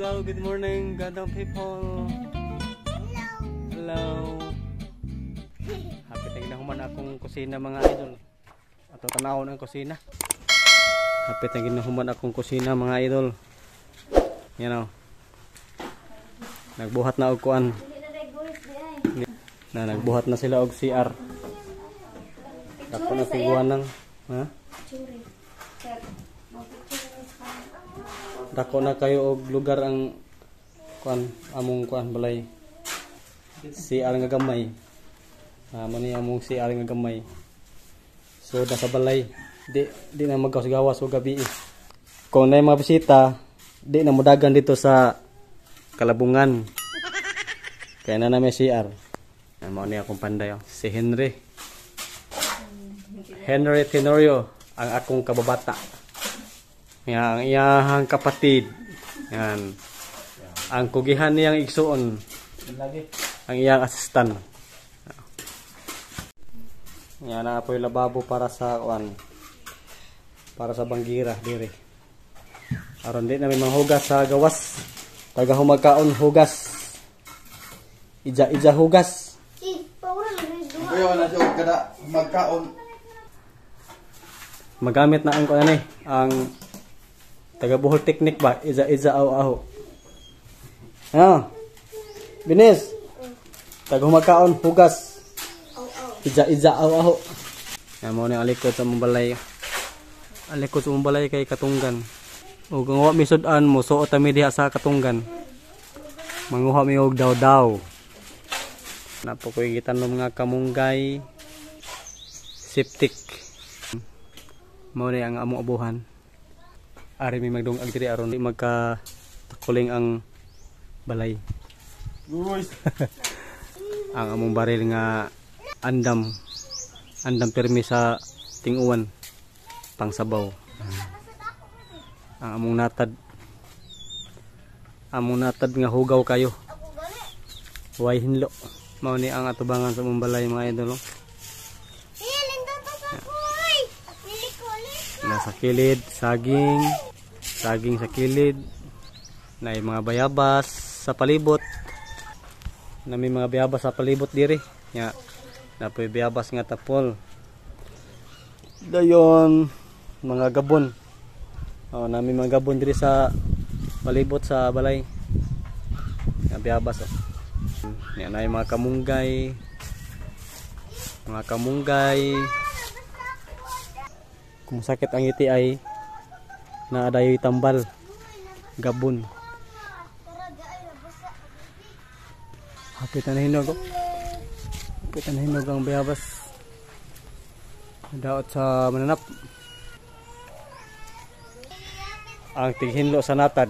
Hello, good morning, gandang people. Hello. Happy tingnan human akong kusina mga idol. Ato tanawon ang kusina. Happy tingnan human akong kusina mga idol. Yan o. Nagbuhat na og kuan. Nagbuhat na sila og CR. Dako na tiguan ng ha? Dako na kayo og lugar ang kuan among kuan balay. CR nga gamay. Mo ni among CR nga gamay. So sa balay di na magawas-gawas og gabi. Kung nay mga bisita, di na modagan dito sa Kalabungan. Kaya na may CR. Mo ni akong panday si Henry. Henry Tenorio ang akong kababata. Yan, ang iyahang kapatid. Yan. Ang kugihan niyang igsuon. Ang iyang assistant. Yan na po yung lababo para sa para sa banggira diri. Aron di na may manghugas sa gawas. Taga humagkaon hugas. Ija hugas. Ayo na jud kada magkaon. Magamit na ang kuan ang taga Bohol technique ba? Iza aho. Ah. Binis. Taga humagkaon hugas. Iza aho. Mo ni alikod sa mumbalay. Alikod sa mumbalay kay Katunggan. O kung wa mi sud-an mo suot mi diha sa Katunggan. Manguha mi og daw. Napo koy gitanom nga kamunggay septic. Mo ni ang among abuhan. Ari mi magdungag diri aron di magka takuling ang balay. Guys. Ang among baril nga andam permi sa ting-uwan pangsabaw. Ang among natad nga hugaw kayo. Way hinlo. Mao ni ang atubangan sa among balay mga idol. Nasa kilid, saging sa kilid. Na mga bayabas sa palibot. Na may mga bayabas sa palibot diri. Nya napoy bayabas nga tapol. Dayon mga gabon. Nami mga gabon diri sa palibot sa balay. Nga bayabas. Nya na mga kamunggay. Kung sakit ang ngiti ay naadayoy tambal gabon. Hapitan na hinog ang bayabas. Daot sa mananap. Ang tighinlo sa natad.